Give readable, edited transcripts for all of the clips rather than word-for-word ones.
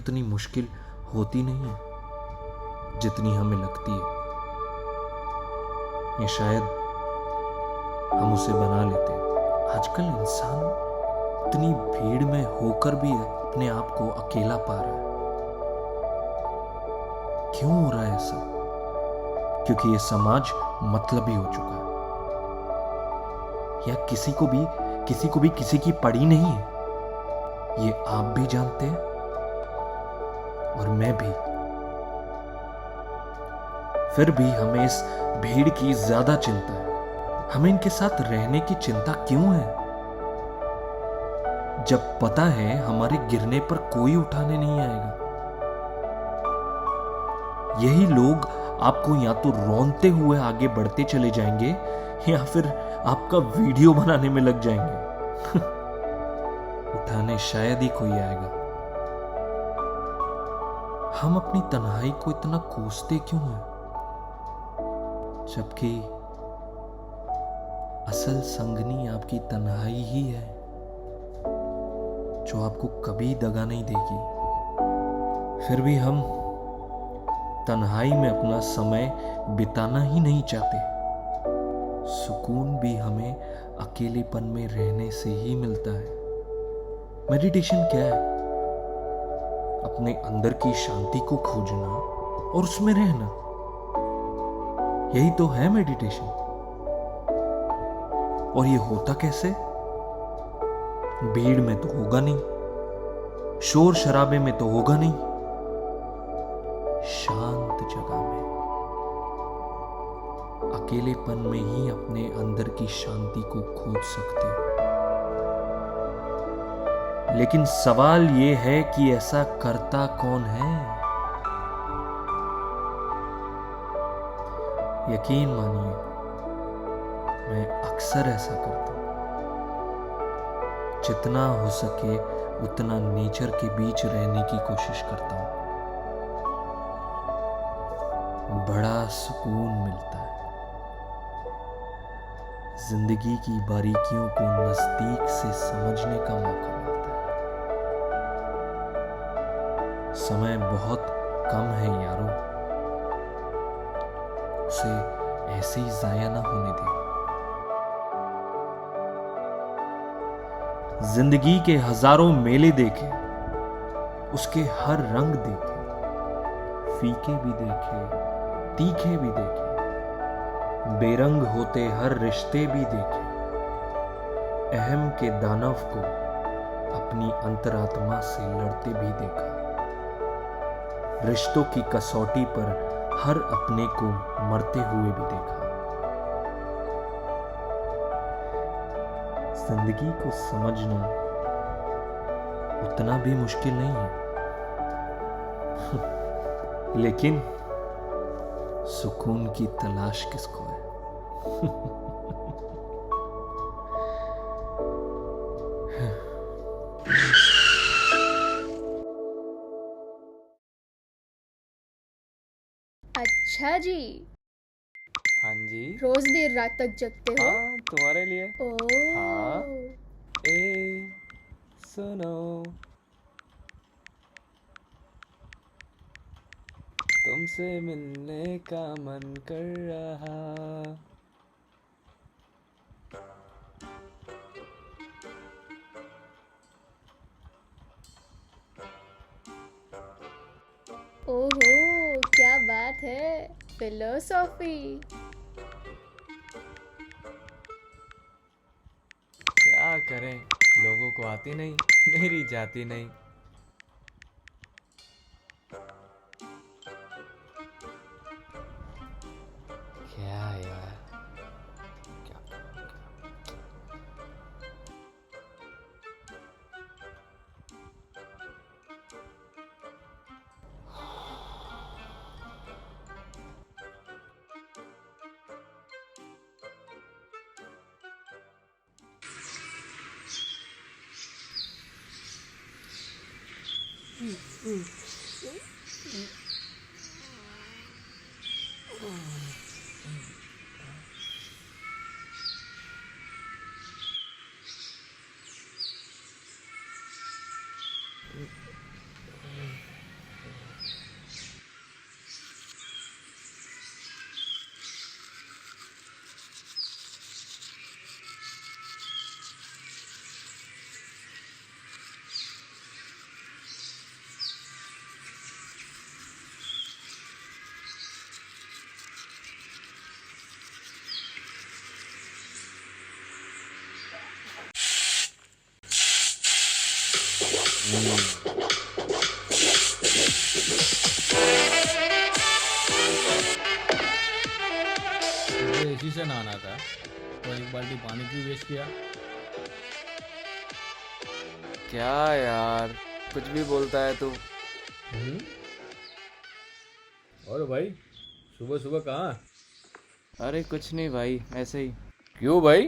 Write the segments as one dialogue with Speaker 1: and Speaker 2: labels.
Speaker 1: उतनी मुश्किल होती नहीं है जितनी हमें लगती है। या शायद हम उसे बना लेते हैं। आजकल इंसान इतनी भीड़ में होकर भी अपने आप को अकेला पा रहा है। क्यों हो रहा है ऐसा? क्योंकि ये समाज मतलबी हो चुका है। या किसी को भी किसी की पड़ी नहीं है। ये आप भी जानते हैं और मैं भी। फिर भी हमें इस भीड़ की ज्यादा चिंता है। हमें इनके साथ रहने की चिंता क्यों है, जब पता है हमारे गिरने पर कोई उठाने नहीं आएगा। यही लोग आपको या तो रौंदते हुए आगे बढ़ते चले जाएंगे या फिर आपका वीडियो बनाने में लग जाएंगे। उठाने शायद ही कोई आएगा। हम अपनी तन्हाई को इतना कोसते क्यों हैं, जबकि असल संगनी आपकी तन्हाई ही है जो आपको कभी दगा नहीं देगी। फिर भी हम तन्हाई में अपना समय बिताना ही नहीं चाहते। सुकून भी हमें अकेलेपन में रहने से ही मिलता है। मेडिटेशन क्या है? अपने अंदर की शांति को खोजना और उसमें रहना, यही तो है मेडिटेशन। और ये होता कैसे? भीड़ में तो होगा नहीं, शोर शराबे में तो होगा नहीं, शांत जगह में, अकेलेपन में ही अपने अंदर की शांति को खोज सकते हैं। लेकिन सवाल यह है कि ऐसा करता कौन है? यकीन मानिए, मैं अक्सर ऐसा करता हूं। जितना हो सके उतना नेचर के बीच रहने की कोशिश करता हूं। बड़ा सुकून मिलता है। जिंदगी की बारीकियों को नजदीक से समझने का मौका मिलता है। समय बहुत कम है यारों, उसे ऐसे ही जाया ना होने दें। जिंदगी के हजारों मेले देखे, उसके हर रंग देखे, फीके भी देखे, तीखे भी देखे, बेरंग होते हर रिश्ते भी देखे, अहम के दानव को अपनी अंतरात्मा से लड़ते भी देखा, रिश्तों की कसौटी पर हर अपने को मरते हुए भी देखा। जिंदगी को समझना उतना भी मुश्किल नहीं है। लेकिन सुकून की तलाश किसको है?
Speaker 2: अच्छा जी,
Speaker 3: हाँ जी।
Speaker 2: रोज देर रात तक जगते हो?
Speaker 3: हाँ, तुम्हारे लिए। हाँ।
Speaker 2: ओह,
Speaker 3: ए सुनो, तुमसे मिलने का मन कर रहा।
Speaker 2: ओहो, क्या बात है, फिलोसॉफी।
Speaker 3: क्या करें, लोगों को आती नहीं, मेरी जाती नहीं। क्या यार, क्या
Speaker 4: मुझे इसी से नहाना था तो एक बाल्टी पानी क्यों वेस्ट किया?
Speaker 3: क्या यार, कुछ भी बोलता है तू।
Speaker 4: और भाई सुबह सुबह कहाँ?
Speaker 3: अरे कुछ नहीं भाई, ऐसे ही।
Speaker 4: क्यों भाई,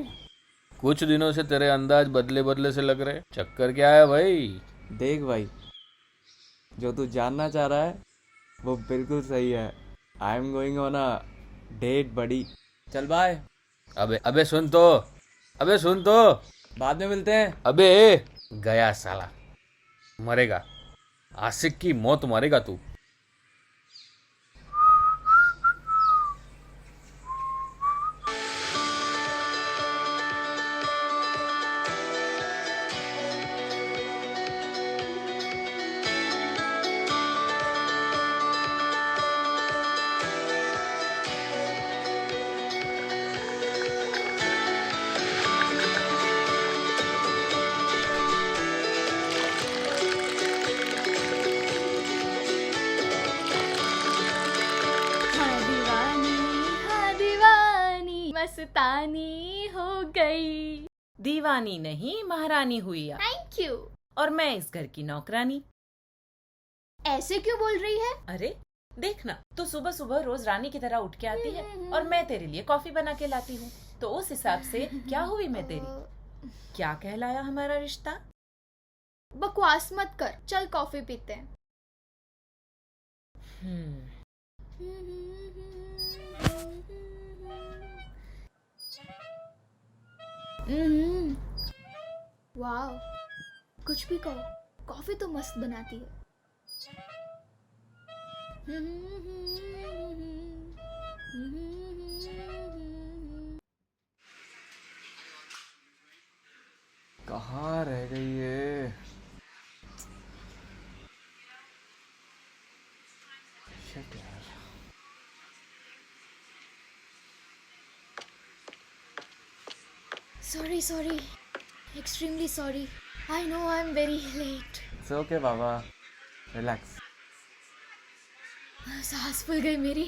Speaker 4: कुछ दिनों से तेरे अंदाज बदले बदले से लग रहे, चक्कर क्या है भाई?
Speaker 3: देख भाई, जो तू जानना चाह रहा है वो बिल्कुल सही है। I am going on a date बड़ी। चल बाय।
Speaker 4: अबे अबे सुन तो, अबे सुन तो,
Speaker 3: बाद में मिलते हैं।
Speaker 4: अबे गया साला, मरेगा, आशिक की मौत मरेगा तू।
Speaker 2: हाँ दीवानी मस्तानी हो गई।
Speaker 5: दीवानी नहीं महारानी हुई आप।
Speaker 2: Thank you.
Speaker 5: और मैं इस घर की नौकरानी।
Speaker 2: ऐसे क्यों बोल रही है?
Speaker 5: अरे देखना, तू सुबह सुबह रोज रानी की तरह उठ के आती है और मैं तेरे लिए कॉफी बना के लाती हूँ, तो उस हिसाब से क्या हुई मैं तेरी? क्या कहलाया हमारा रिश्ता?
Speaker 2: बकवास मत कर, चल कॉफी पीते हैं। वाह, कुछ भी कहो, कॉफी तो मस्त बनाती है।
Speaker 3: कहाँ रह गई ये? Shit यार।
Speaker 2: Sorry, extremely sorry. I know I'm very late.
Speaker 3: It's okay Baba, relax.
Speaker 2: सांस फूल गई मेरी।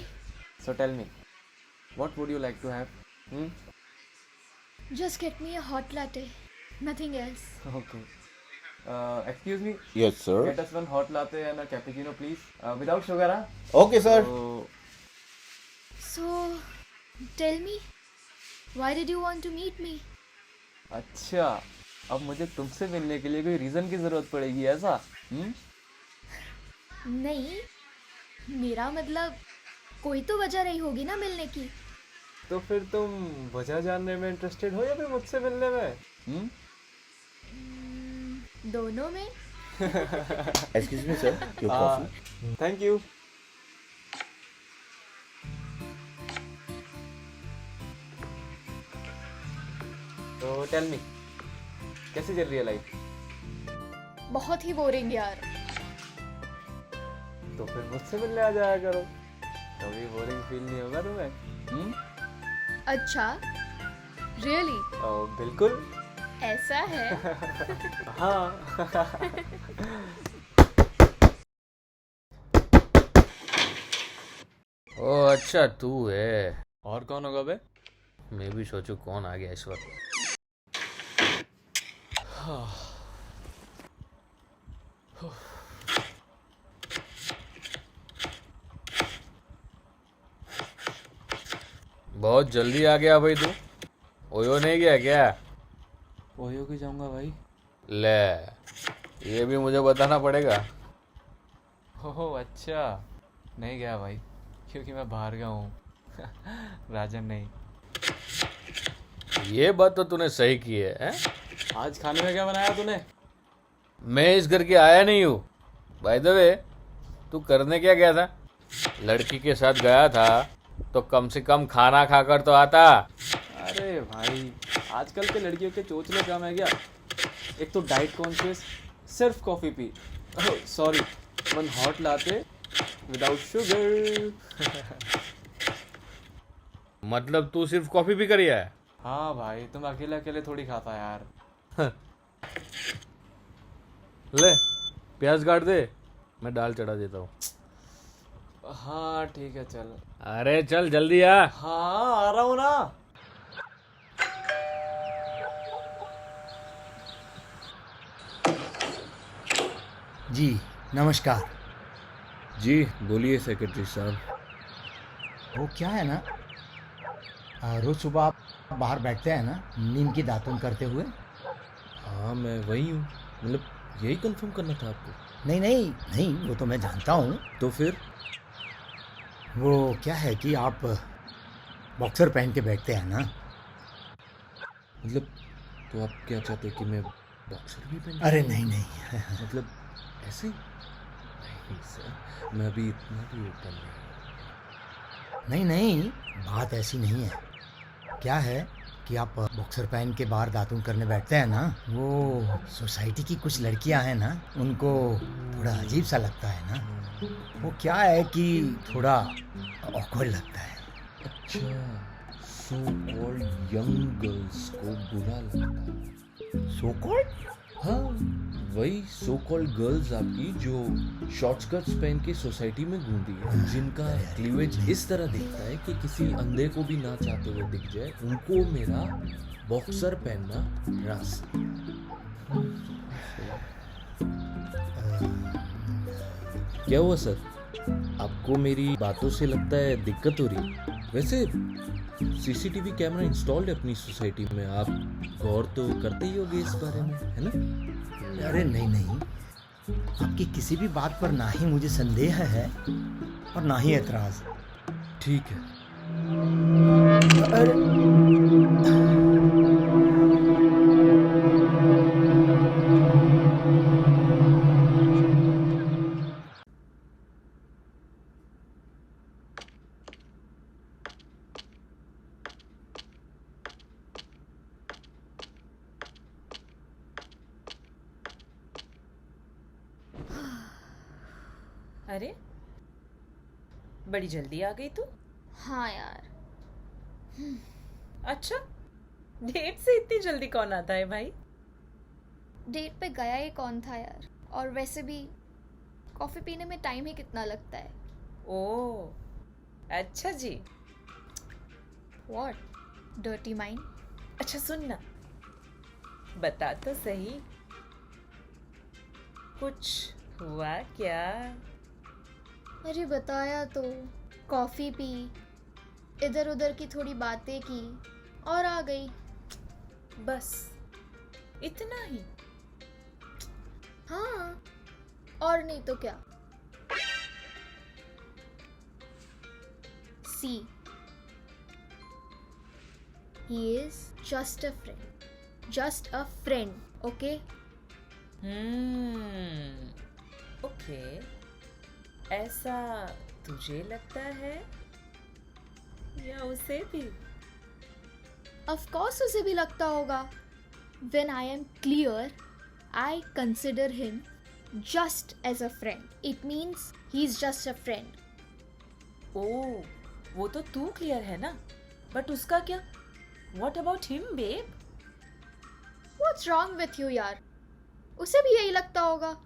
Speaker 3: So tell me, what would you like to have?
Speaker 2: Just get me a hot latte, nothing else.
Speaker 3: Okay. Excuse me.
Speaker 6: Yes, sir.
Speaker 3: Get us one hot latte and a cappuccino, please. Without sugar, huh?
Speaker 6: Okay, sir.
Speaker 3: So,
Speaker 2: So, tell me, why did you want to meet me?
Speaker 3: अच्छा, अब मुझे तुमसे मिलने के लिए कोई reason की जरूरत पड़ेगी ऐसा?
Speaker 2: नहीं, मेरा मतलब कोई तो वजह रही होगी ना मिलने की।
Speaker 3: तो फिर तुम वजह जानने में इंटरेस्टेड हो या फिर मुझसे मिलने में?
Speaker 2: दोनों में।
Speaker 6: Excuse me, sir. Your coffee.
Speaker 3: Thank you. तो टेल मी, कैसी चल रही है लाइफ?
Speaker 2: बहुत ही बोरिंग यार।
Speaker 3: तो फिर मुझसे मिलने आ जाया करो, कभी बोरिंग फील नहीं होगा तुम्हें।
Speaker 2: अच्छा, रियली?
Speaker 3: बिल्कुल।
Speaker 2: ऐसा है?
Speaker 3: हाँ।
Speaker 4: ओ अच्छा तू है।
Speaker 3: और कौन होगा बे?
Speaker 4: मैं भी सोचू कौन आ गया इस वक्त। बहुत जल्दी आ गया भाई तू, ओयो नहीं गया क्या?
Speaker 3: ओयो की जाऊंगा भाई।
Speaker 4: ले, ये भी मुझे बताना पड़ेगा।
Speaker 3: ओहो अच्छा, नहीं गया भाई, क्योंकि मैं बाहर गया हूँ। राजन नहीं।
Speaker 4: ये बात तो तूने सही की है, हैं?
Speaker 3: आज खाने में क्या बनाया तूने?
Speaker 4: मैं इस घर के आया नहीं हूँ। बाय द वे, तू करने क्या गया था? लड़की के साथ गया था तो कम से कम खाना खाकर तो आता।
Speaker 3: अरे भाई, आजकल के लड़कियों के चोचले काम है क्या? एक तो डाइट कॉन्शियस, सिर्फ कॉफी पी। Sorry, one hot latte without sugar.
Speaker 4: मतलब तू सिर्फ कॉफी पी कर ही आया?
Speaker 3: हाँ भाई, तुम अकेले अकेले थोड़ी खाता यार।
Speaker 4: ले प्याज काट दे, मैं दाल चढ़ा देता हूँ।
Speaker 3: हाँ ठीक है चल।
Speaker 4: अरे चल जल्दी आ।
Speaker 3: हाँ आ रहा हूँ ना।
Speaker 7: जी नमस्कार।
Speaker 1: जी बोलिए सेक्रेटरी साहब।
Speaker 7: वो क्या है ना, रोज सुबह आप बाहर बैठते हैं ना नीम की दातुन करते हुए।
Speaker 1: हाँ मैं वही हूँ, मतलब यही कंफर्म करना था आपको।
Speaker 7: नहीं नहीं नहीं, वो तो मैं जानता हूँ।
Speaker 1: तो फिर
Speaker 7: वो क्या है कि आप बॉक्सर पहन के बैठते हैं ना।
Speaker 1: मतलब तो आप क्या चाहते हैं कि मैं बॉक्सर भी पहन?
Speaker 7: अरे नहीं नहीं
Speaker 1: मतलब ऐसे नहीं सर, मैं अभी इतना भी ओपन नहीं।
Speaker 7: नहीं नहीं, बात ऐसी नहीं है। क्या है कि आप बॉक्सर पहन के बाहर दातुन करने बैठते हैं ना, वो सोसाइटी की कुछ लड़कियां हैं ना, उनको थोड़ा अजीब सा लगता है ना। वो क्या है कि थोड़ा ऑकवर्ड लगता है।
Speaker 1: अच्छा, सो कॉल्ड यंग गर्ल्स को बुरा लगता है।
Speaker 7: So called?
Speaker 1: हाँ वही सो कॉल्ड गर्ल्स आपकी जो शॉर्ट स्कर्ट्स पहन के सोसाइटी में घूमती है, जिनका क्लीवेज इस तरह दिखता है कि किसी अंधे को भी ना चाहते हुए दिख जाए, उनको मेरा बॉक्सर पहनना रास। क्या हुआ सर, आपको मेरी बातों से लगता है दिक्कत हो रही है? वैसे सीसीटीवी कैमरा इंस्टॉल्ड है अपनी सोसाइटी में, आप गौर तो करते ही होंगे इस बारे में, है ना?
Speaker 7: अरे नहीं नहीं, आपकी किसी भी बात पर ना ही मुझे संदेह है और ना ही एतराज।
Speaker 1: ठीक है।
Speaker 5: अरे बड़ी जल्दी आ गई तू।
Speaker 2: हाँ यार,
Speaker 5: अच्छा, डेट से इतनी जल्दी कौन आता है भाई?
Speaker 2: डेट पे गया ही कौन था यार, और वैसे भी कॉफ़ी पीने में टाइम ही कितना लगता है।
Speaker 5: ओ अच्छा जी।
Speaker 2: What dirty mind.
Speaker 5: अच्छा सुन ना, बता तो सही, कुछ हुआ क्या?
Speaker 2: अरे बताया तो, कॉफ़ी पी, इधर उधर की थोड़ी बातें की और आ गई।
Speaker 5: बस इतना ही?
Speaker 2: हाँ, और नहीं तो क्या। सी, he is just a friend, okay?
Speaker 5: Okay, ऐसा तुझे लगता है या उसे भी?
Speaker 2: Of course उसे भी लगता होगा। When I am clear, I consider him just as a friend. It means he's just a friend.
Speaker 5: ओ, वो तो तू क्लियर है ना, बट उसका क्या? What about him, babe?
Speaker 2: What's wrong with you यार? उसे भी यही लगता होगा।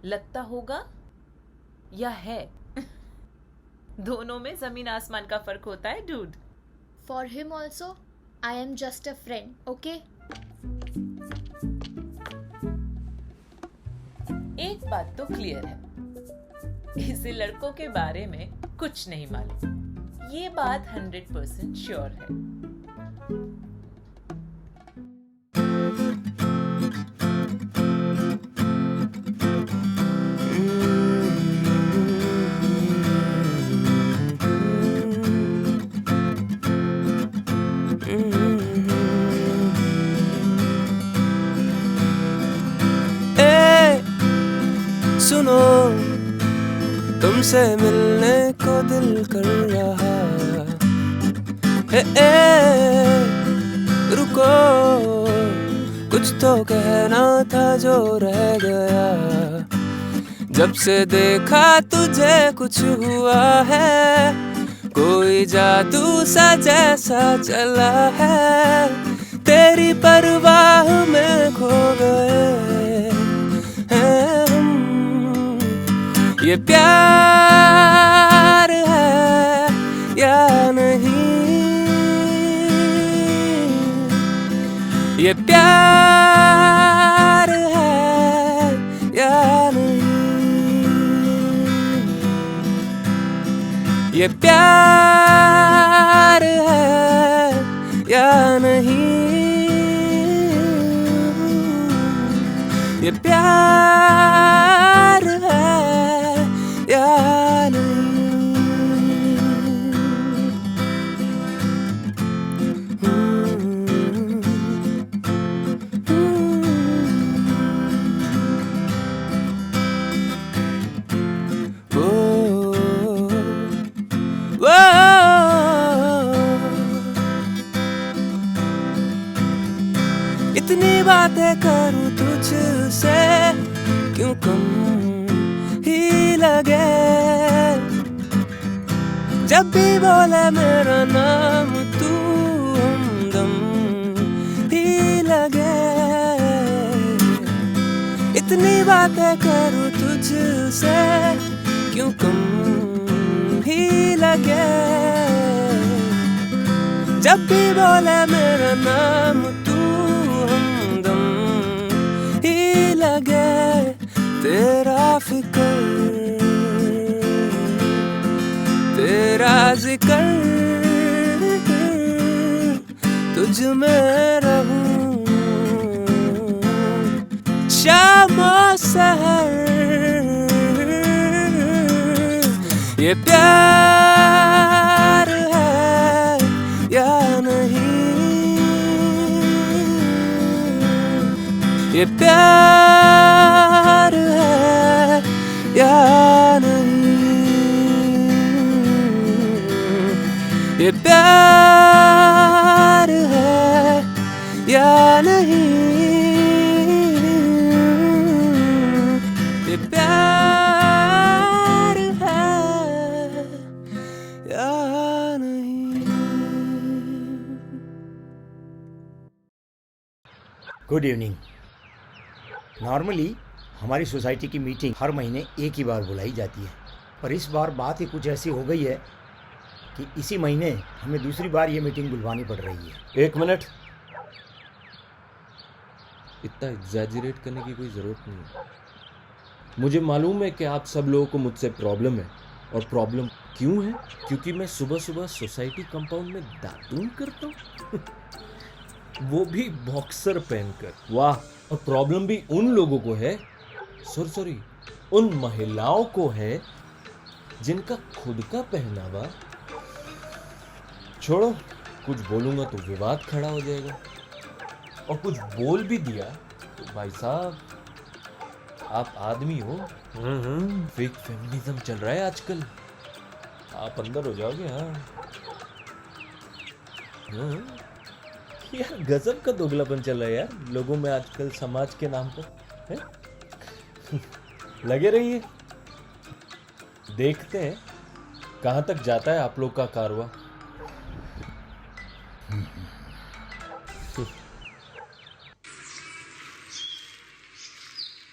Speaker 5: लगता होगा या है? दोनों में जमीन आसमान का फर्क होता है dude.
Speaker 2: For him also, I am just a friend, okay?
Speaker 5: एक बात तो क्लियर है, इसे लड़कों के बारे में कुछ नहीं मालूम। ये बात 100% श्योर है।
Speaker 8: सुनो, तुमसे मिलने को दिल कर रहा रुको, कुछ तो कहना था जो रह गया। जब से देखा तुझे कुछ हुआ है, कोई जादू सा जैसा चला है, तेरी परवाह में खो गए हैं। ये प्यार है या नहीं, ये प्यार है या नहीं, ये प्यार है या नहीं, ये प्यार है या इतनी बातें करूं तुझसे क्यों कम ही लगे, जब भी बोले मेरा नाम तू हमदम ही लगे, इतनी बातें करूं तुझसे क्यों कम ही लगे, जब भी बोले मेरा नाम तू हमदम ही लगे, तेरा फिक्र तेरा जिक्र तुझ में रहूं शाम और सहर, ये प्यार है या नहीं, ये प्यार है या नहीं, ये प्यार है या नहीं, ये प्यार है या नहीं।
Speaker 7: Good evening. नॉर्मली हमारी सोसाइटी की मीटिंग हर महीने एक ही बार बुलाई जाती है, पर इस बार बात ही कुछ ऐसी हो गई है कि इसी महीने हमें दूसरी बार ये मीटिंग बुलवानी पड़ रही है।
Speaker 1: एक मिनट, इतना एग्जैजरेट करने की कोई ज़रूरत नहीं है। मुझे मालूम है कि आप सब लोगों को मुझसे प्रॉब्लम है, और प्रॉब्लम क्यों है? क्योंकि मैं सुबह सुबह सोसाइटी कंपाउंड में दातून करता हूँ वो भी बॉक्सर पहनकर। वाह! और प्रॉब्लम भी उन लोगों को है, सॉरी उन महिलाओं को है जिनका खुद का पहनावा, छोड़ो कुछ बोलूंगा तो विवाद खड़ा हो जाएगा, और कुछ बोल भी दिया तो भाई साहब आप आदमी हो, फेक फेमिनिज्म चल रहा है आजकल, आप अंदर हो जाओगे। हाँ यार, गजब का दोगलापन चल रहा है यार लोगों में आजकल समाज के नाम पर है? लगे रहिए, देखते हैं कहां तक जाता है आप लोग का कारवां।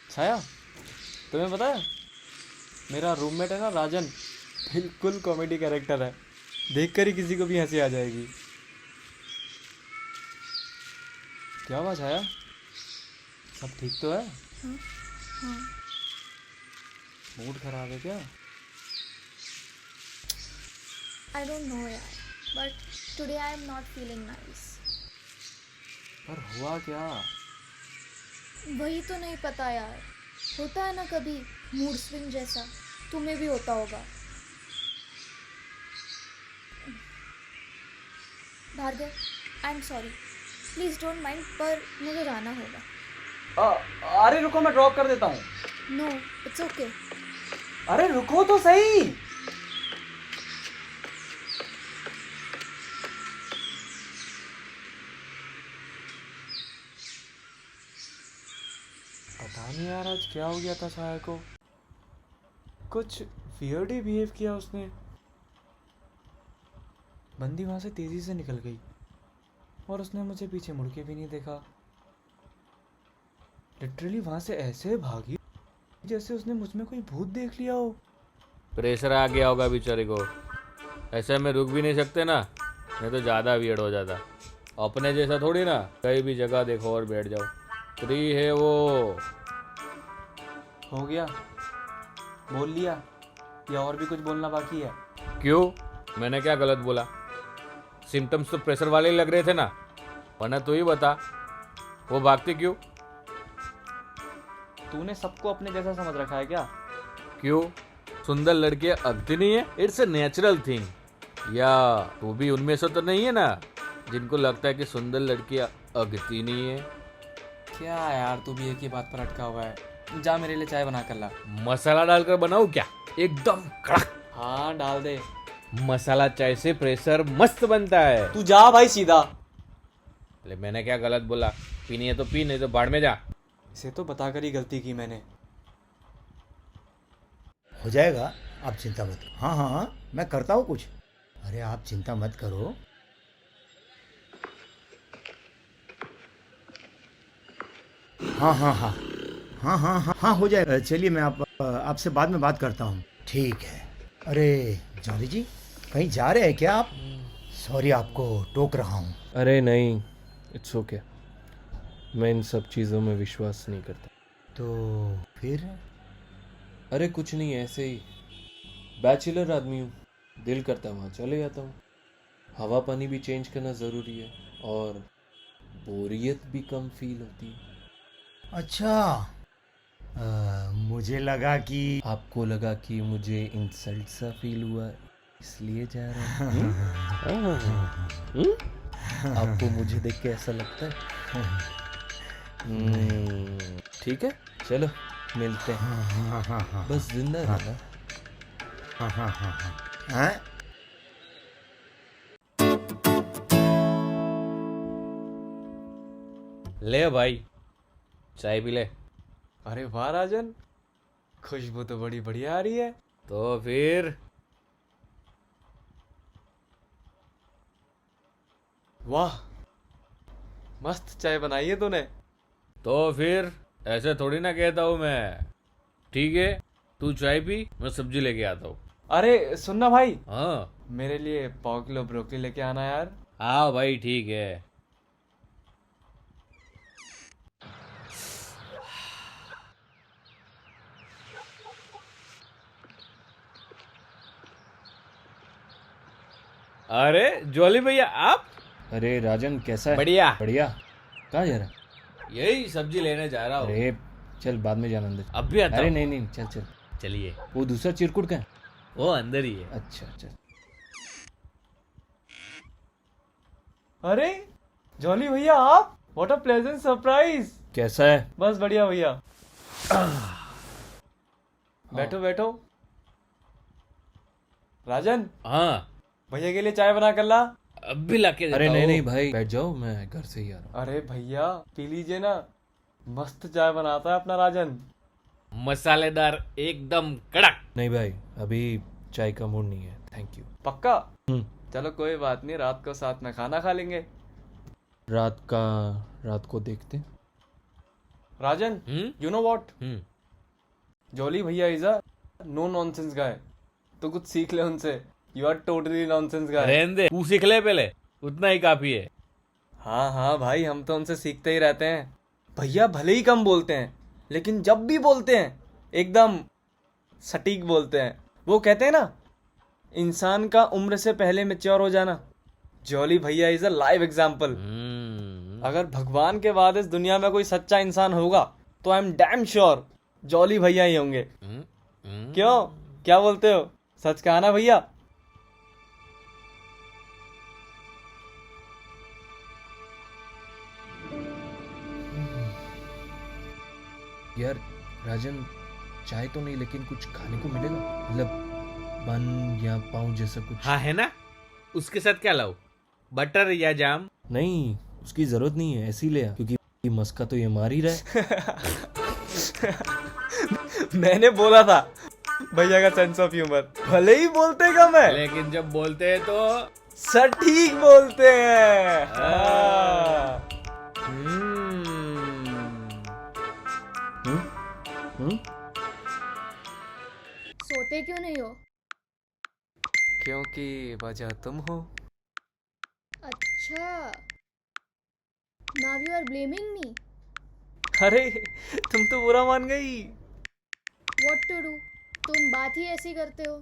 Speaker 3: छाया, तुम्हें पता है मेरा रूममेट है ना राजन, बिल्कुल कॉमेडी कैरेक्टर है, देखकर ही किसी को भी हंसी आ जाएगी। क्या हुआ छाया, सब ठीक तो है?
Speaker 2: हाँ।
Speaker 3: मूड खराब है क्या?
Speaker 2: I don't know यार, but today I am not feeling nice.
Speaker 3: पर हुआ क्या?
Speaker 2: वही तो नहीं पता यार, होता है ना कभी मूड स्विंग जैसा, तुम्हें भी होता होगा। Bhargav, I am sorry, please don't mind, पर मुझे जाना होगा।
Speaker 3: अरे रुको, मैं ड्रॉप कर देता हूँ।
Speaker 2: No, it's okay.
Speaker 3: अरे रुको तो सही। पता नहीं यार आज क्या हो गया था छाया को, कुछ वियर्ड ही बिहेव किया उसने। बंदी वहां से तेजी से निकल गई और उसने मुझे पीछे मुड़ के भी नहीं देखा। लिटरली वहां से ऐसे भागी जैसे उसने मुझ में कोई भूत देख लिया हो।
Speaker 4: प्रेशर आ गया होगा बेचारे को। ऐसे में रुक भी नहीं सकते ना, नहीं तो ज़्यादा वियर्ड हो जाता। अपने जैसा थोड़ी ना कहीं भी जगह देखो और बैठ जाओ। फ्री है वो।
Speaker 3: हो गया, बोल लिया या और भी कुछ बोलना बाकी है?
Speaker 4: क्यों, मैंने क्या गलत बोला? सिम्टम्स तो प्रेशर वाले ही लग रहे थे ना, वरना तू ही बता वो भागती क्यों?
Speaker 3: तूने सबको अपने जैसा समझ रखा है क्या?
Speaker 4: क्यों, सुंदर लड़कियां अगती नहीं है? It's a natural thing. या तू भी उनमें से तो नहीं है ना जिनको लगता है कि सुंदर लड़कियां अगती नहीं है?
Speaker 3: क्या यार, तू भी एक ही बात पर अटका हुआ है। जा मेरे लिए चाय बना कर ला।
Speaker 4: मसाला डालकर बनाऊं क्या? एकदम कड़क।
Speaker 3: हाँ डाल दे।
Speaker 4: मसाला चाय से प्रेशर मस्त बनता है।
Speaker 3: तू जा भाई सीधा।
Speaker 4: अरे मैंने क्या गलत बोला? पीनी है तो पी, नहीं तो बाढ़ में जा।
Speaker 3: इसे तो बताकर ही गलती की मैंने।
Speaker 7: हो जाएगा, आप चिंता मत करो। हाँ हाँ हाँ, मैं करता हूँ कुछ। अरे आप चिंता मत करो। हाँ हाँ हाँ हाँ हाँ हाँ हाँ, हो जाएगा। चलिए मैं आपसे बाद में बात करता हूँ। ठीक है। अरे जॉली जी, कहीं जा रहे हैं क्या आप? सॉरी आपको टोक रहा हूँ।
Speaker 1: अरे नहीं, इट्स ओके। मैं इन सब चीज़ों में विश्वास नहीं करता।
Speaker 7: तो फिर?
Speaker 1: अरे कुछ नहीं, ऐसे ही बैचलर आदमी हूँ, दिल करता है वहाँ चले जाता हूँ। हवा पानी भी चेंज करना ज़रूरी है और बोरियत भी कम फील होती है।
Speaker 7: अच्छा, मुझे लगा कि
Speaker 1: आपको लगा कि मुझे इंसल्ट सा फील हुआ इसलिए जा रहा हूँ? आपको मुझे देख के ऐसा लगता है? ठीक है, चलो मिलते हैं।
Speaker 7: हाँ हाँ हाँ
Speaker 1: बस जिंदा रहना।
Speaker 7: हाँ हाँ हाँ हाँ हाँ।
Speaker 4: ले भाई, चाय पी ले।
Speaker 3: अरे वाह राजन, खुशबू तो बड़ी बढ़िया आ रही है।
Speaker 4: तो फिर
Speaker 3: वाह, मस्त चाय बनाई है तूने।
Speaker 4: तो फिर ऐसे थोड़ी ना कहता हूँ मैं। ठीक है, तू चाय पी, मैं सब्जी लेके आता हूँ।
Speaker 3: अरे सुनना भाई,
Speaker 4: हाँ
Speaker 3: मेरे लिए 1.5 किलो ब्रोकली लेके आना यार।
Speaker 4: हाँ भाई, ठीक है। अरे जॉली भैया आप?
Speaker 1: अरे राजन कैसा है?
Speaker 4: बढ़िया।
Speaker 1: बढ़िया। कहाँ जा रहा है?
Speaker 4: यही सब्जी लेने जा रहा हूँ।
Speaker 1: अरे चल बाद में जाना अंदर।
Speaker 4: अब भी आता
Speaker 1: अरे
Speaker 4: हूँ।
Speaker 1: नहीं नहीं, चल चल।
Speaker 4: चलिए,
Speaker 1: वो दूसरा चिरकुट का है?
Speaker 4: वो अंदर ही है।
Speaker 1: अच्छा चल।
Speaker 3: अरे जॉली भैया आप, व्हाट अ प्लेजेंट सरप्राइज।
Speaker 1: कैसा है?
Speaker 3: बस बढ़िया भैया। बैठो बैठो। राजन,
Speaker 4: हाँ,
Speaker 3: भैया के लिए चाय बना कर ला।
Speaker 4: अब भी लाके देता
Speaker 1: अरे नहीं
Speaker 4: हूँ।
Speaker 1: नहीं भाई, बैठ जाओ, मैं घर से ही आ रहा हूँ।
Speaker 3: अरे भैया पी लीजिए ना, मस्त चाय बनाता है अपना राजन।
Speaker 4: मसालेदार, एकदम कड़क।
Speaker 1: नहीं भाई, अभी चाय का मूड नहीं है, थैंक यू।
Speaker 3: पक्का?
Speaker 1: हम्म।
Speaker 3: चलो कोई बात नहीं, रात को साथ में खाना खा लेंगे।
Speaker 1: रात को देखते हैं।
Speaker 3: Rajan, you know what,
Speaker 4: hmm.
Speaker 3: Jolly भैया is a no nonsense guy. तो कुछ सीख ले उनसे। You are totally nonsense guy.
Speaker 4: रहने दे, तू सीख ले पहले, उतना ही काफी है।
Speaker 3: हाँ हाँ भाई, हम तो उनसे सीखते ही रहते हैं। भैया भले ही कम बोलते हैं, लेकिन जब भी बोलते हैं एकदम सटीक बोलते हैं। वो कहते हैं ना, इंसान का उम्र से पहले मैच्योर हो जाना। जॉली भैया इज अ लाइव एग्जाम्पल। अगर भगवान के बाद इस दुनिया में कोई सच्चा इंसान होगा तो I am damn sure jolly भैया ही होंगे। क्यों, क्या बोलते हो? सच कहा ना भैया?
Speaker 1: यार राजन, चाय तो नहीं लेकिन कुछ खाने को मिलेगा? मतलब बन या पाव जैसा कुछ?
Speaker 4: हाँ है ना, उसके साथ क्या लाऊं? बटर या जाम?
Speaker 1: नहीं, उसकी जरूरत नहीं है, ऐसे ही ले आ, क्योंकि मस्का तो ये मार ही रहा है।
Speaker 3: मैंने बोला था भैया का सेंस ऑफ ह्यूमर। भले ही बोलते कम है,
Speaker 4: लेकिन जब बोलते हैं तो
Speaker 3: सटीक बोलते हैं। हाँ।
Speaker 2: सोते बजे क्यों नहीं हो?
Speaker 3: क्योंकि वजह तुम हो।
Speaker 2: अच्छा, now you are blaming me.
Speaker 3: अरे तुम तो बुरा मान गई।
Speaker 2: What to do? तुम बात ही ऐसी करते हो।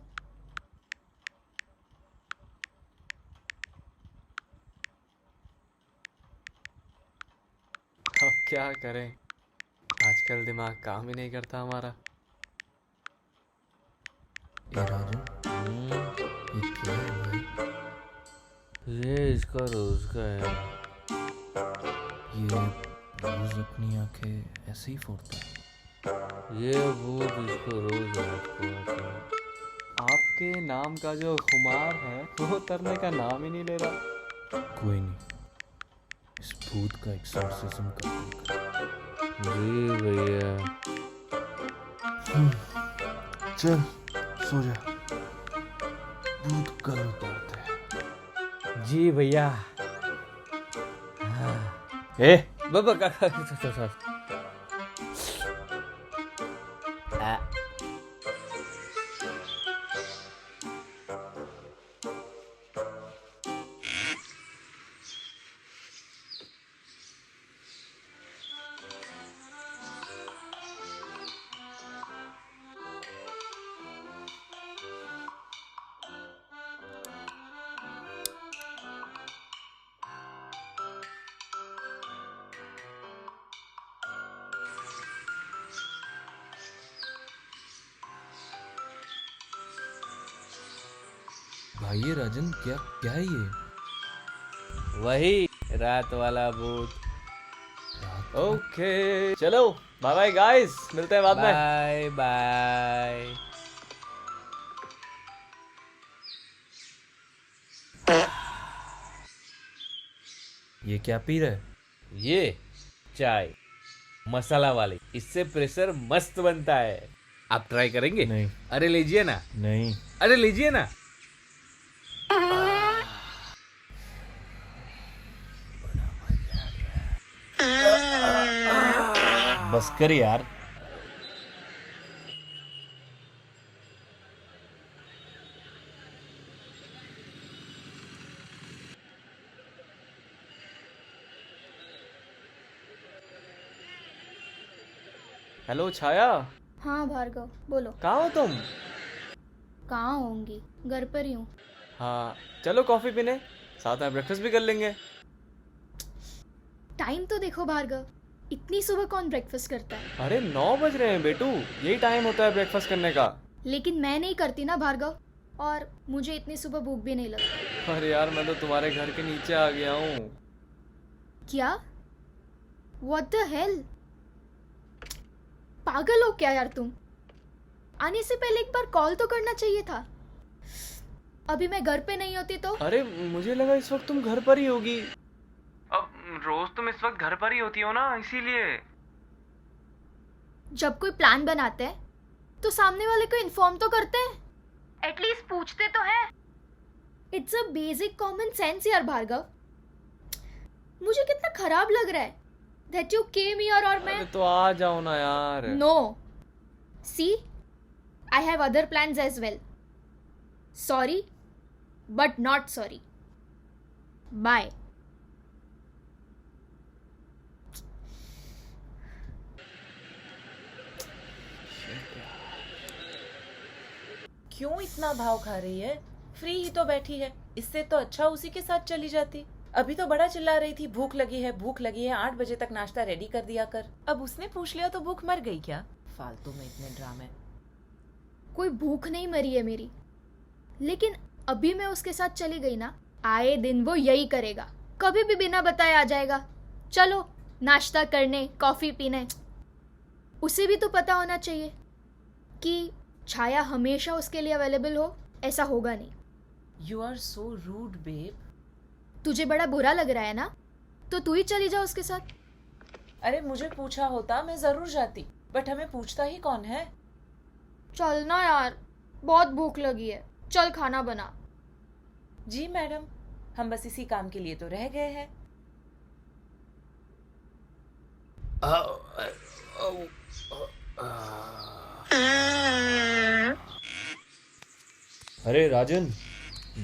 Speaker 3: अब क्या करें, आजकल दिमाग काम ही नहीं करता हमारा।
Speaker 1: ये राजन, ये क्या है भाई?
Speaker 4: ये इसका रोज का है।
Speaker 1: ये रोज अपनी आंखें ऐसे ही फोड़ता है।
Speaker 4: ये भूत इसको रोज रात को आता है।
Speaker 3: आपके नाम का जो खुमार है वो उतरने का नाम ही नहीं ले रहा।
Speaker 1: कोई नहीं, इस भूत का एक्सोर्सिज्म करते हैं।
Speaker 4: जी भैया।
Speaker 1: चल सो जा, भूत कल उतरते हैं।
Speaker 4: जी भैया।
Speaker 1: ए
Speaker 4: बाबा का
Speaker 1: भाई ये राजन, क्या क्या है ये?
Speaker 4: वही रात वाला भूत।
Speaker 3: ओके चलो, बाय बाय गाइस, मिलते हैं बाद में।
Speaker 4: Bye bye.
Speaker 1: ये क्या पी रहा है?
Speaker 4: ये चाय मसाला वाली, इससे प्रेशर मस्त बनता है। आप ट्राई करेंगे?
Speaker 1: नहीं।
Speaker 4: अरे लीजिए ना।
Speaker 1: नहीं।
Speaker 4: अरे लीजिए ना।
Speaker 1: बस कर यार।
Speaker 3: हेलो छाया,
Speaker 2: हाँ भार्गव, बोलो।
Speaker 3: कहाँ हो तुम?
Speaker 2: कहाँ होंगी, घर पर ही हूँ।
Speaker 3: हाँ चलो कॉफी पीने, साथ में ब्रेकफास्ट भी कर लेंगे।
Speaker 2: टाइम तो देखो भार्गव, इतनी सुबह कौन ब्रेकफास्ट करता है?
Speaker 3: अरे 9 बज रहे हैं बेटू, यही टाइम होता है ब्रेकफास्ट करने का।
Speaker 2: लेकिन मैं नहीं करती ना भार्गव, और मुझे इतनी सुबह भूख भी नहीं लगती।
Speaker 3: अरे यार मैं तो तुम्हारे घर के नीचे आ गया हूँ।
Speaker 2: क्या? What the hell? पागल हो क्या यार तुम? आने से पहले एक बार कॉल तो करना चाहिए था। अभी मैं घर पे नहीं होती तो?
Speaker 3: अरे मुझे लगा इस वक्त तुम घर पर ही होगी। अब रोज तुम इस वक्त घर पर ही होती हो ना, इसीलिए।
Speaker 2: जब कोई प्लान बनाते हैं तो सामने वाले को इन्फॉर्म तो करते हैं, एटलीस्ट पूछते तो हैं। It's a basic common sense यार भार्गव। मुझे कितना खराब लग रहा है that you came here और मैं।
Speaker 3: अरे तो आ जाओ ना यार।
Speaker 2: No. See, I have other plans as well. Sorry, but not sorry. Bye.
Speaker 5: क्यों इतना भाव खा रही है? फ्री ही तो बैठी है, इससे तो अच्छा उसी के साथ चली जाती। अभी तो बड़ा चिल्ला रही थी, भूख लगी है, भूख लगी है, 8 बजे तक नाश्ता रेडी कर दिया कर। अब उसने पूछ लिया तो भूख मर गई क्या? फालतू में इतने ड्रामे।
Speaker 2: कोई भूख नहीं मरी है मेरी, लेकिन अभी मैं उसके साथ चली गई ना, आए दिन वो यही करेगा, कभी भी बिना बताए आ जाएगा। चलो नाश्ता करने, कॉफी पीने। उसे भी तो पता होना चाहिए कि छाया हमेशा उसके लिए अवेलेबल हो, ऐसा होगा नहीं।
Speaker 5: You are so rude babe.
Speaker 2: तुझे बड़ा बुरा लग रहा है ना, तो तू ही चली जा उसके साथ।
Speaker 5: अरे मुझे पूछा होता मैं जरूर जाती, बट हमें पूछता ही कौन है?
Speaker 2: चल ना यार, बहुत भूख लगी है, चल खाना बना।
Speaker 5: जी मैडम, हम बस इसी काम के लिए तो रह गए हैं।
Speaker 1: अरे राजन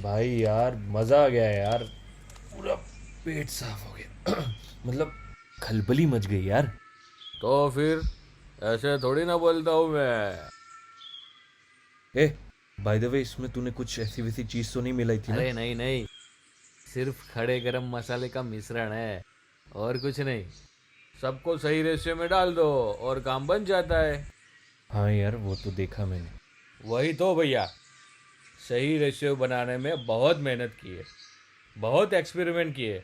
Speaker 1: भाई यार मजा आ गया यार, पूरा पेट साफ हो गया। मतलब खलबली मच गई यार।
Speaker 4: तो फिर ऐसे थोड़ी ना बोलता हूँ मैं।
Speaker 1: ए बाय द वे, इसमें तूने कुछ ऐसी वैसी चीज तो नहीं मिलाई थी ना?
Speaker 4: अरे नहीं नहीं, सिर्फ खड़े गरम मसाले का मिश्रण है और कुछ नहीं। सबको सही रेशियो में डाल दो और काम बन जाता है।
Speaker 1: हाँ यार वो तो देखा मैंने।
Speaker 4: वही तो भैया, सही रेशियो बनाने में बहुत मेहनत की है, बहुत एक्सपेरिमेंट किए,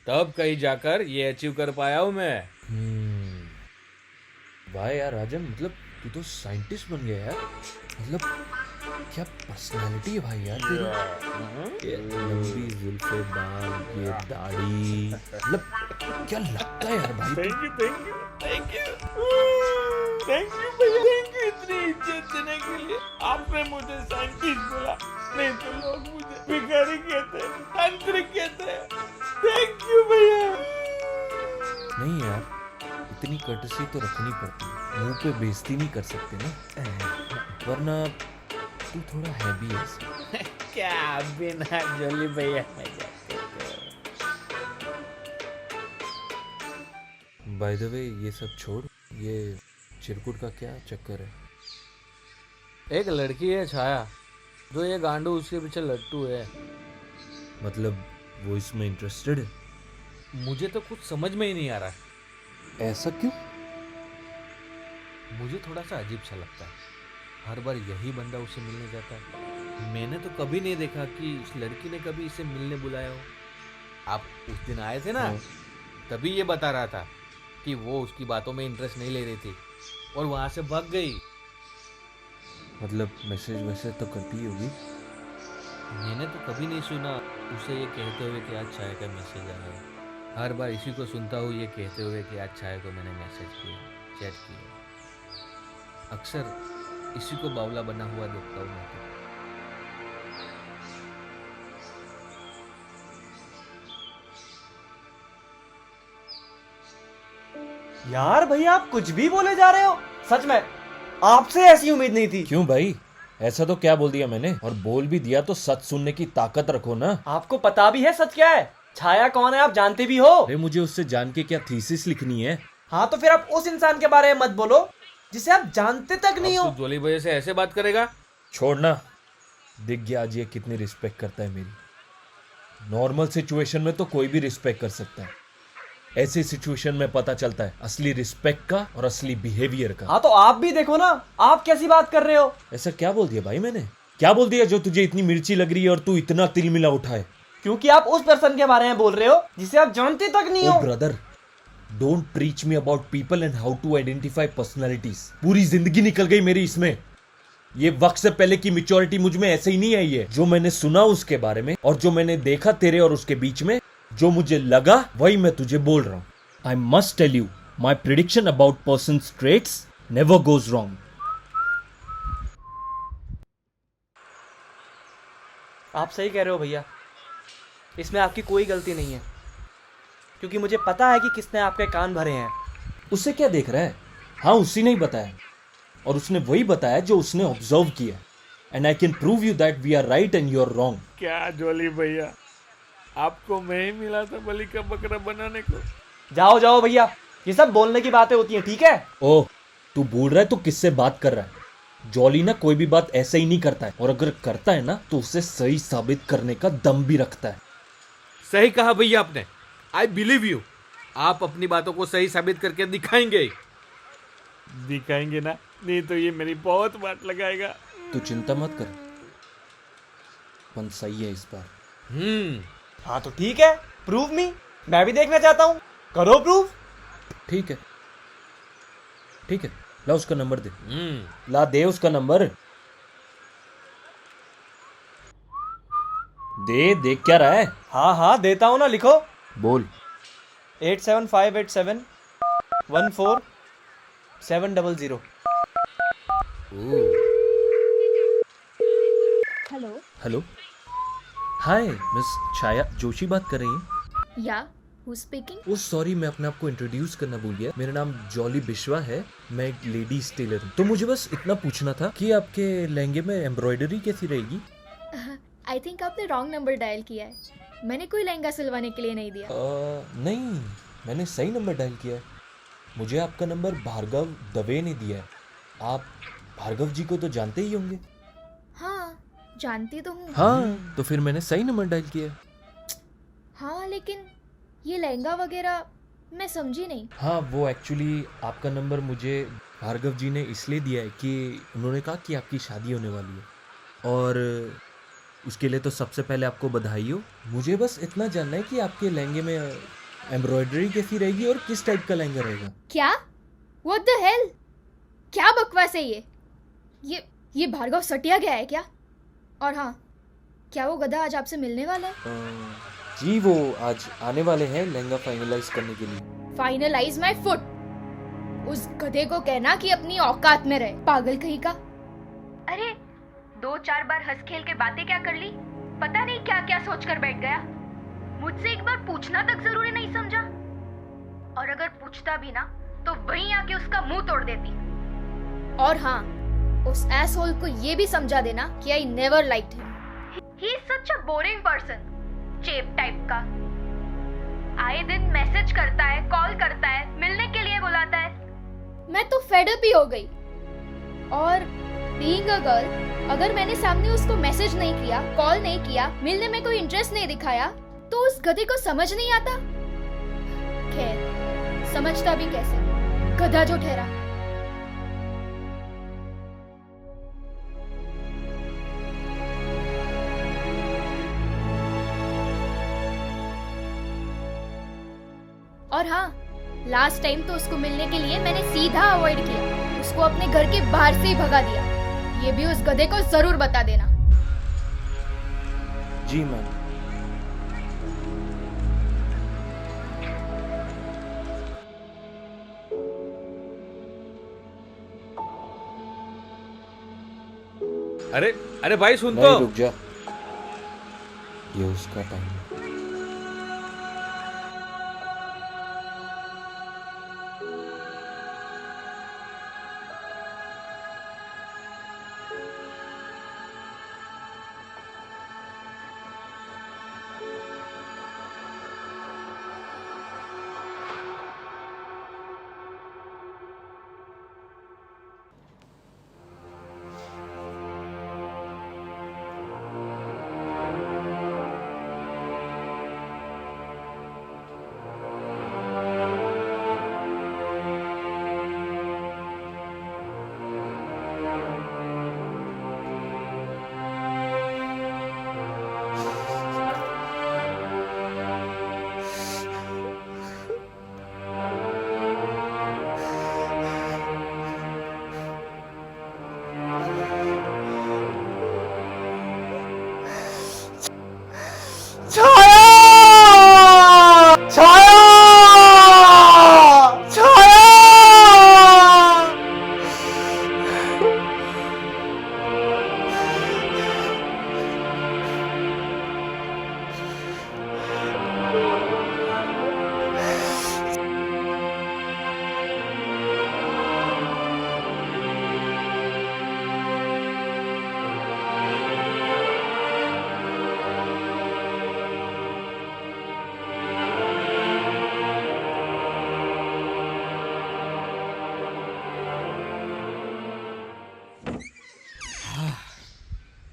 Speaker 4: तब कहीं जाकर ये अचीव कर पाया हूँ मैं।
Speaker 1: वाह यार राजन, मतलब तू तो साइंटिस्ट बन गया यार। मतलब क्या पर्सनालिटी है भाई यार तेरी। ये लंबी जुल्फे, बाल, ये दाढ़ी, मतलब क्या लगता है यार भाई।
Speaker 4: थैंक यू थैंक यू भैया, थैंक यू इतनी इज्जत देने के लिए। आपने मुझे साइंटिस्ट बोला, नहीं तो लोग मुझे भिखारी कहते, तांत्रिक कहते। थैंक यू भैया।
Speaker 1: नहीं यार, इतनी कर्टसी तो रखनी पड़ती है, मुंह पे बेइज्जती नहीं कर सकते ना, वरना तू थोड़ा हैवी है।
Speaker 4: क्या बिना जोली भैया
Speaker 1: बाय द वे ये सब छोड़, ये चिरकुट का क्या चक्कर है?
Speaker 4: एक लड़की है छाया, जो ये गांडू उसके पीछे लट्टू है।
Speaker 1: मतलब वो इसमें इंटरेस्टेड है?
Speaker 4: मुझे तो कुछ समझ में ही नहीं आ रहा है।
Speaker 1: ऐसा क्यों?
Speaker 4: मुझे थोड़ा सा अजीब सा लगता है, हर बार यही बंदा उसे मिलने जाता है। मैंने तो कभी नहीं देखा कि उस लड़की ने कभी इसे मिलने बुलाया हो। आप उस दिन आए थे ना, तभी ये बता रहा था कि वो उसकी बातों में इंटरेस्ट नहीं ले रही थी और वहां से भाग गई।
Speaker 1: मतलब मैसेज वैसेज तो करती ही होगी।
Speaker 4: मैंने तो कभी नहीं सुना उसे ये कहते हुए कि आज चाय का मैसेज आया है। हर बार इसी को सुनता हूँ ये कहते हुए कि आज चाय को मैंने मैसेज किया, चैट किया। अक्सर इसी को बावला बना हुआ देखता हूँ मैं तो।
Speaker 9: यार भैया आप कुछ भी बोले जा रहे हो, सच में आपसे ऐसी उम्मीद नहीं थी।
Speaker 1: क्यों भाई, ऐसा तो क्या बोल दिया मैंने? और बोल भी दिया तो सच सुनने की ताकत रखो ना।
Speaker 9: आपको पता भी है सच क्या है? छाया कौन है आप जानते भी हो?
Speaker 1: अरे मुझे उससे जान के क्या थीसिस लिखनी है?
Speaker 9: हाँ तो फिर आप उस इंसान के बारे में मत बोलो जिसे आप जानते तक नहीं हो।
Speaker 4: तू जोली भैया से ऐसे बात करेगा?
Speaker 1: छोड़ना, दिख गया आज ये कितनी रिस्पेक्ट करता है मेरी। नॉर्मल सिचुएशन में तो कोई भी रिस्पेक्ट कर सकता है, ऐसी सिचुएशन में पता चलता है असली रिस्पेक्ट का और असली बिहेवियर का।
Speaker 9: हाँ तो आप भी देखो ना, आप कैसी बात कर रहे हो?
Speaker 1: ऐसा क्या बोल दिया भाई मैंने? क्या बोल दिया जो तुझे इतनी मिर्ची लग रही है और तू इतना तिल मिला उठाए?
Speaker 9: क्योंकि आप उस पर्सन के बारे में बोल रहे हो जिसे आप जानते तक नहीं हो।
Speaker 1: Brother, don't preach me about people and how to identify personalities. पूरी जिंदगी निकल गई मेरी इसमें। ये वक्त से पहले की मैच्योरिटी मुझ में ऐसे ही नहीं आई है। जो मैंने सुना उसके बारे में और जो मैंने देखा तेरे और उसके बीच में, जो मुझे लगा वही मैं तुझे बोल रहा हूं। I must tell you, my prediction about persons traits never goes wrong.
Speaker 9: आप सही कह रहे हो भैया, इसमें आपकी कोई गलती नहीं है, क्योंकि मुझे पता है कि किसने आपके कान भरे हैं।
Speaker 1: उसे क्या देख रहा है? हाँ उसी ने ही बताया, और उसने वही बताया जो उसने ऑब्जर्व किया। And I can prove you that we are right and you are wrong.
Speaker 4: क्या जोली भैया, आपको मैं ही मिला था बलि का बकरा बनाने को?
Speaker 9: जाओ जाओ भैया, ये सब बोलने की बातें होती हैं, ठीक है?
Speaker 1: ओह, तू बोल रहा है तो किससे बात कर रहा है? जॉली ना कोई भी बात ऐसे ही नहीं करता है, और अगर करता है ना तो उसे सही साबित करने का दम भी रखता है।
Speaker 4: सही कहा भैया आपने, आई बिलीव यू। आप अपनी बातों को सही साबित करके दिखाएंगे ना, नहीं तो ये मेरी बहुत बात लगाएगा।
Speaker 1: तू चिंता मत कर, अपन सही है इस बार।
Speaker 9: हाँ तो ठीक है, प्रूव मी, मैं भी देखना चाहता हूँ, करो प्रूव।
Speaker 1: ठीक है ठीक है, ला उसका नंबर दे। ला दे उसका नंबर दे। देख क्या रहा है?
Speaker 9: हाँ हाँ देता हूँ ना, लिखो।
Speaker 1: बोल।
Speaker 9: 87587 14700।
Speaker 2: Hello.
Speaker 1: Hello, hi miss Chhaya Joshi बात कर रही हैं?
Speaker 2: या Who's speaking?
Speaker 1: ओ सॉरी, मैं अपने आप को इंट्रोड्यूस करना भूल गया। मेरा नाम जॉली बिश्वा है, मैं एक लेडीज टेलर हूँ। तो मुझे बस इतना पूछना था कि आपके लहंगे में एम्ब्रॉयडरी कैसी रहेगी?
Speaker 2: आई थिंक आपने रॉन्ग नंबर डायल किया है। मैंने कोई लहंगा सिलवाने के लिए नहीं दिया।
Speaker 1: नहीं, मैंने सही नंबर डायल किया है। मुझे आपका नंबर भार्गव दवे ने दिया है। आप भार्गव जी को तो जानते ही होंगे।
Speaker 2: हाँ, जानती तो हूँ।
Speaker 1: हाँ, तो फिर मैंने सही नंबर डायल किया है।
Speaker 2: हाँ, लेकिन ये लहंगा वगैरह मैं समझी नहीं।
Speaker 1: हाँ, वो एक्चुअली आपका नंबर मुझे भार्गव जी ने इसलिए दिया है कि उन्होंने कहा कि आपकी शादी होने वाली है, और उसके लिए तो सबसे पहले आपको बधाई हो। मुझे बस इतना जानना है कि आपके लहंगे में एम्ब्रॉयडरी कैसी रहेगी और किस टाइप का लहंगा रहेगा।
Speaker 2: क्या? What the hell? क्या बकवास है ये भार्गव सटिया गया है क्या? और हाँ, क्या वो गधा आज आपसे मिलने वाला है?
Speaker 1: जी, वो आज आने वाले हैं लहंगा फाइनलाइज करने के लिए।
Speaker 2: Finalise my foot. उस गधे को कहना कि अपनी औकात में रहे, पागल कहीं का। अरे 2-4 बार हंस खेल के बातें क्या कर ली, पता नहीं क्या क्या सोच कर बैठ गया। मुझसे एक बार पूछना तक जरूरी नहीं समझा, और अगर पूछता भी ना तो वहीं आके उसका मुंह तोड़ देती। और हाँ, उस एसहोल को ये भी समझा देना कि I never liked him. He is such a boring person, cheap type का। आए दिन मैसेज करता है, कॉल करता है, मिलने के लिए बुलाता है। मैं तो फेड अप ही हो गई। और बीइंग अ गर्ल, अगर मैंने सामने उसको मैसेज नहीं किया, कॉल नहीं किया, मिलने में कोई इंटरेस्ट नहीं दिखाया, तो उस गधे को समझ नहीं आता। खैर, समझता भी कैसे, गधा जो ठहरा। और हाँ, लास्ट टाइम तो उसको मिलने के लिए मैंने सीधा अवॉइड किया, उसको अपने घर के बाहर से ही भगा दिया। ये भी उस गधे को जरूर बता देना।
Speaker 1: जी मैम।
Speaker 4: अरे अरे भाई सुन
Speaker 1: नहीं,
Speaker 4: तो।
Speaker 1: रुक जा, ये उसका टाइम है।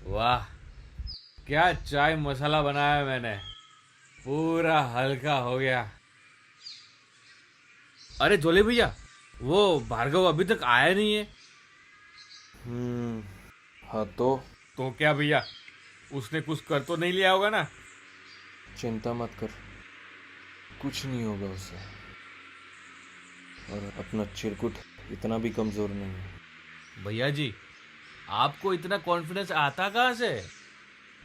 Speaker 4: वाह, क्या चाय मसाला बनाया मैंने, पूरा हल्का हो गया। अरे जोले भैया, वो भार्गव अभी तक आया नहीं है।
Speaker 1: हाँ तो
Speaker 4: क्या भैया, उसने कुछ कर तो नहीं लिया होगा ना?
Speaker 1: चिंता मत कर, कुछ नहीं होगा उससे, और अपना चिरकुट इतना भी कमजोर नहीं है।
Speaker 4: भैया जी, आपको इतना कॉन्फिडेंस आता कहाँ से?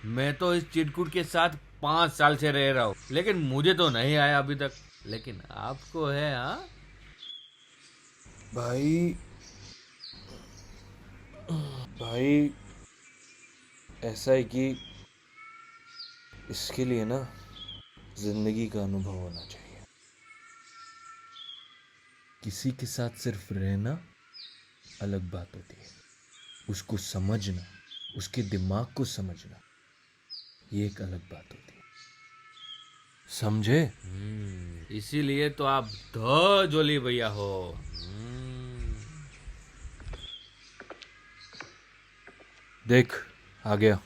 Speaker 4: मैं तो इस चिरकुट के साथ 5 साल से रह रहा हूँ, लेकिन मुझे तो नहीं आया अभी तक, लेकिन आपको है। हाँ
Speaker 1: भाई ऐसा है कि इसके लिए ना जिंदगी का अनुभव होना चाहिए। किसी के साथ सिर्फ रहना अलग बात होती है, उसको समझना, उसके दिमाग को समझना, ये एक अलग बात होती है, समझे?
Speaker 4: इसीलिए तो आप द जोली भैया हो।
Speaker 1: देख आ गया।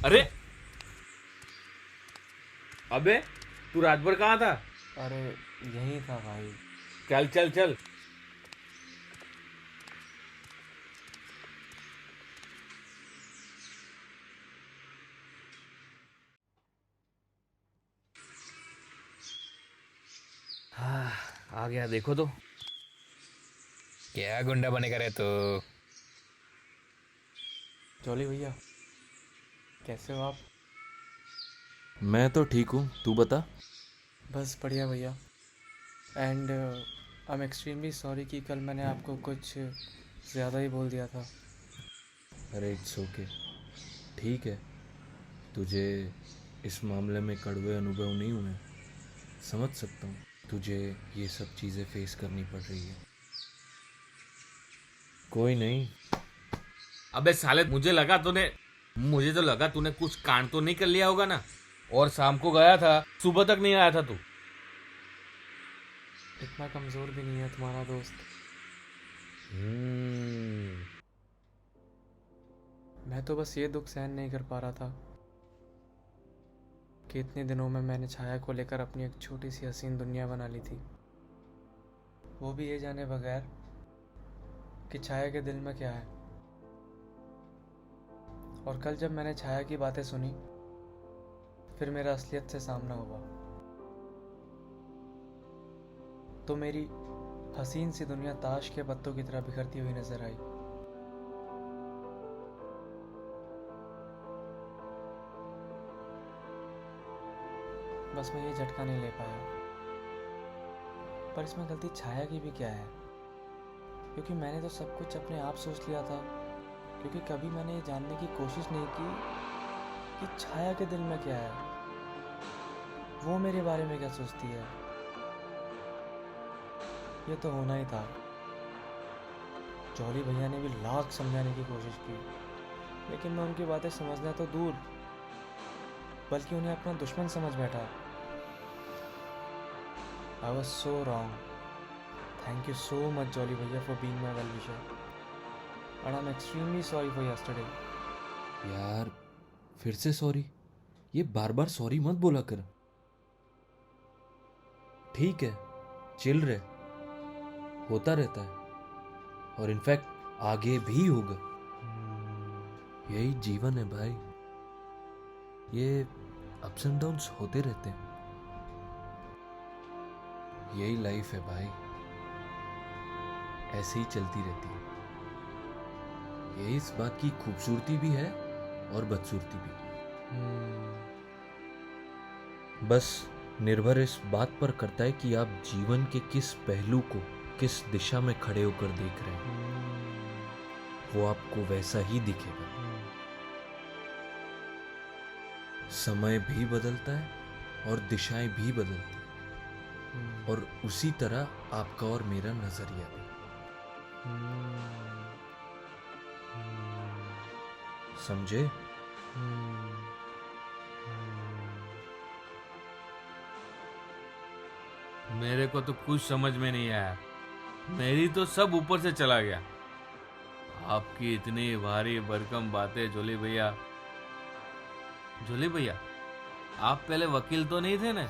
Speaker 4: अरे अबे तू रात भर कहाँ था?
Speaker 3: अरे यही था भाई।
Speaker 4: चल चल चल। हाँ, आ गया देखो तो।
Speaker 10: क्या गुंडा बनेगा रे तू?
Speaker 3: जॉली भैया कैसे हो आप?
Speaker 1: मैं तो ठीक हूँ, तू बता।
Speaker 3: बस बढ़िया भैया। And I am extremely sorry कि कल मैंने आपको कुछ ज़्यादा ही बोल दिया था।
Speaker 1: अरे इट्स ओके, ठीक है। तुझे इस मामले में कड़वे अनुभव नहीं हुए, समझ सकता हूँ तुझे ये सब चीज़ें फेस करनी पड़ रही है। कोई नहीं।
Speaker 4: अबे साले मुझे तो लगा तूने कुछ कांड तो नहीं कर लिया होगा ना। और शाम को गया था, सुबह तक नहीं आया था तू।
Speaker 3: इतना कमज़ोर भी नहीं है तुम्हारा दोस्त। मैं तो बस ये दुख सहन नहीं कर पा रहा था कि इतने दिनों में मैंने छाया को लेकर अपनी एक छोटी सी हसीन दुनिया बना ली थी, वो भी ये जाने बगैर कि छाया के दिल में क्या है। और कल जब मैंने छाया की बातें सुनी, फिर मेरा असलियत से सामना हुआ, तो मेरी हसीन सी दुनिया ताश के पत्तों की तरह बिखरती हुई नजर आई। बस मैं ये झटका नहीं ले पाया। पर इसमें गलती छाया की भी क्या है? क्योंकि मैंने तो सब कुछ अपने आप सोच लिया था, क्योंकि कभी मैंने ये जानने की कोशिश नहीं की कि छाया के दिल में क्या है, वो मेरे बारे में क्या सोचती है। ये तो होना ही था। जॉली भैया ने भी लाख समझाने की कोशिश की, लेकिन मैं उनकी बातें समझना तो दूर, बल्कि उन्हें अपना दुश्मन समझ बैठा। I was so wrong. Thank you so much, Jolly Bhaiya, for being my well-wisher. And I'm extremely sorry for yesterday.
Speaker 1: यार फिर से सॉरी? ये बार बार सॉरी मत बोला कर। ठीक है, चिल रहे, होता रहता है, और इनफैक्ट आगे भी होगा। यही जीवन है भाई, ये अप्स एंड डाउन्स होते रहते हैं, यही लाइफ है भाई, ऐसे ही चलती रहती है। ये इस बात की खूबसूरती भी है और बदसूरती भी। बस निर्भर इस बात पर करता है कि आप जीवन के किस पहलू को किस दिशा में खड़े होकर देख रहे हैं, वो आपको वैसा ही दिखेगा। समय भी बदलता है और दिशाएं भी बदलती हैं, और उसी तरह आपका और मेरा नजरिया भी। समझे?
Speaker 4: मेरे को तो कुछ समझ में नहीं आया, मेरी तो सब ऊपर से चला गया। आपकी इतनी भारी भरकम बातें। जोली भैया, आप पहले वकील तो नहीं थे ना?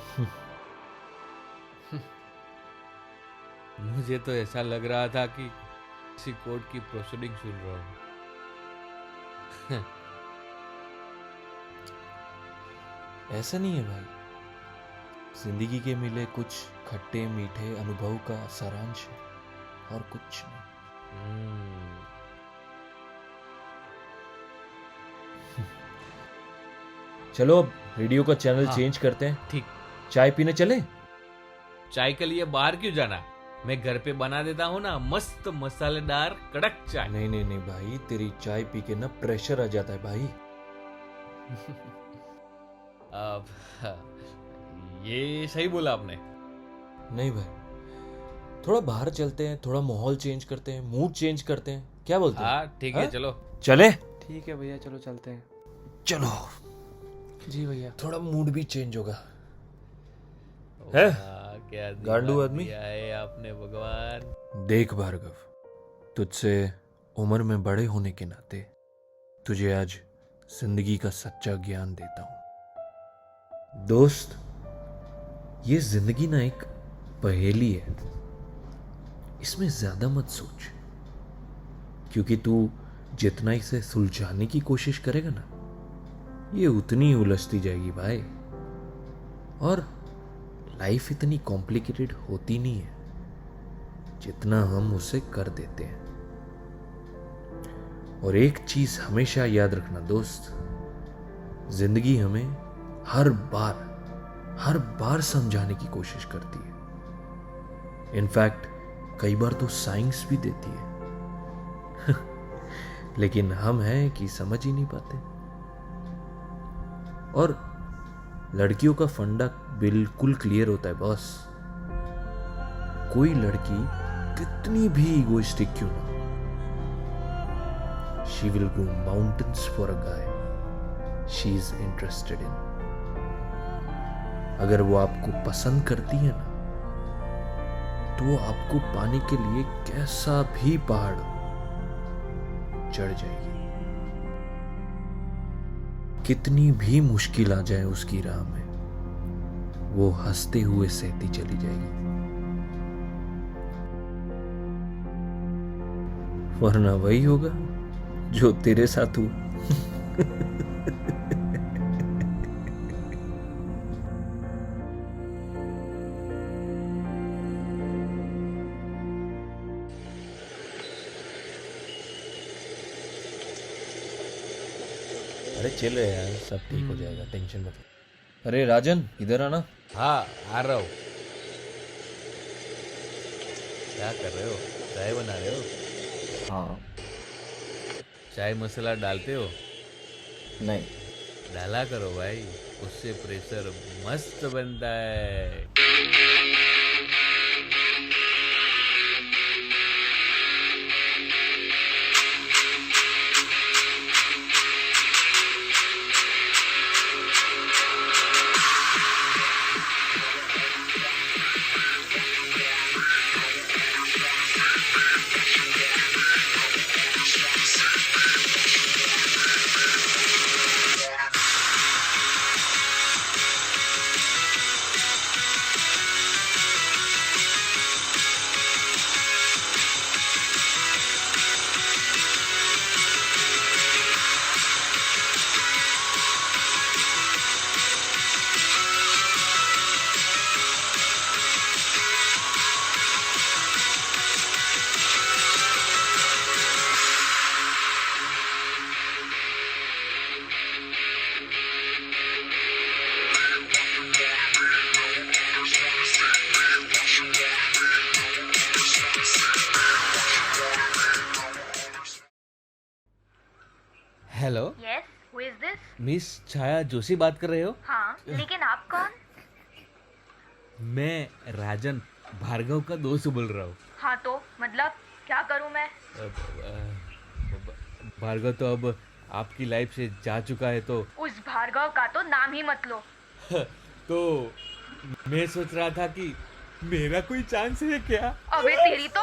Speaker 4: मुझे तो ऐसा लग रहा था कि किसी कोर्ट की प्रोसीडिंग सुन रहा हूँ।
Speaker 1: ऐसा नहीं है भाई, जिंदगी के मिले कुछ खट्टे मीठे अनुभव का सारांश है, और कुछ नहीं। चलो अब रेडियो का चैनल चेंज करते हैं।
Speaker 4: ठीक।
Speaker 1: चाय पीने चले?
Speaker 4: चाय के लिए बाहर क्यों जाना? मैं घर पे बना देता हूँ ना, मस्त मसालेदार कड़क चाय।
Speaker 1: नहीं नहीं नहीं भाई, तेरी चाय पी के ना प्रेशर आ जाता है भाई।
Speaker 4: अब ये सही बोला आपने।
Speaker 1: नहीं भाई, थोड़ा बाहर चलते हैं, थोड़ा माहौल चेंज करते हैं, मूड चेंज करते हैं, क्या बोलते हैं?
Speaker 4: हाँ ठीक है,
Speaker 1: हाँ?
Speaker 4: चलो।
Speaker 1: चले
Speaker 3: ठीक है भैया, चलो चलते हैं।
Speaker 1: चलो,
Speaker 3: जी भैया।
Speaker 1: थोड़ा मूड भी चेंज होगा है?
Speaker 4: वाह, क्या
Speaker 1: गांडू
Speaker 4: दिमाग
Speaker 1: आदमी।
Speaker 4: दिया है आपने भगवान।
Speaker 1: देख भार्गव, तुझसे उम्र में बड़े होने के नाते तुझे आज जिंदगी का सच्चा ज्ञान देता हूं। दोस्त, ये जिंदगी ना एक पहेली है, इसमें ज्यादा मत सोच, क्योंकि तू जितना इसे सुलझाने की कोशिश करेगा ना, ये उतनी उलझती जाएगी भाई। और लाइफ इतनी कॉम्प्लिकेटेड होती नहीं है जितना हम उसे कर देते हैं। और एक चीज हमेशा याद रखना दोस्त, जिंदगी हमें हर बार समझाने की कोशिश करती है। इनफैक्ट कई बार तो साइंस भी देती है लेकिन हम हैं कि समझ ही नहीं पाते। और लड़कियों का फंडा बिल्कुल क्लियर होता है बॉस। कोई लड़की कितनी भी इगोइस्टिक क्यों ना, she will go mountains for a guy she is interested in. अगर वो आपको पसंद करती है ना, तो वो आपको पाने के लिए कैसा भी पहाड़ चढ़ जाएगी। कितनी भी मुश्किल आ जाए उसकी राह में, वो हंसते हुए सहती चली जाएगी। वरना वही होगा जो तेरे साथ हुआ। अरे चिल रहे यार, सब ठीक हो जाएगा, टेंशन मत ले। अरे राजन, इधर आना।
Speaker 4: हाँ आ रहा हूँ। क्या कर रहे हो? चाय बना रहे हो?
Speaker 6: हाँ।
Speaker 4: चाय मसाला डालते हो?
Speaker 6: नहीं।
Speaker 4: डाला करो भाई, उससे प्रेशर मस्त बनता है। Hello,
Speaker 2: yes, who is this?
Speaker 4: Miss Chhaya Joshi बात कर रहे हो?
Speaker 2: हाँ, लेकिन आप कौन?
Speaker 4: मैं राजन भार्गव का दोस्त बोल रहा हूँ।
Speaker 2: हाँ तो मतलब क्या करूँ मैं?
Speaker 4: भार्गव तो अब आपकी लाइफ से जा चुका है, तो
Speaker 2: उस भार्गव का तो नाम ही मत लो।
Speaker 4: तो मैं सोच रहा था कि मेरा कोई चांस है क्या?
Speaker 2: अबे तेरी तो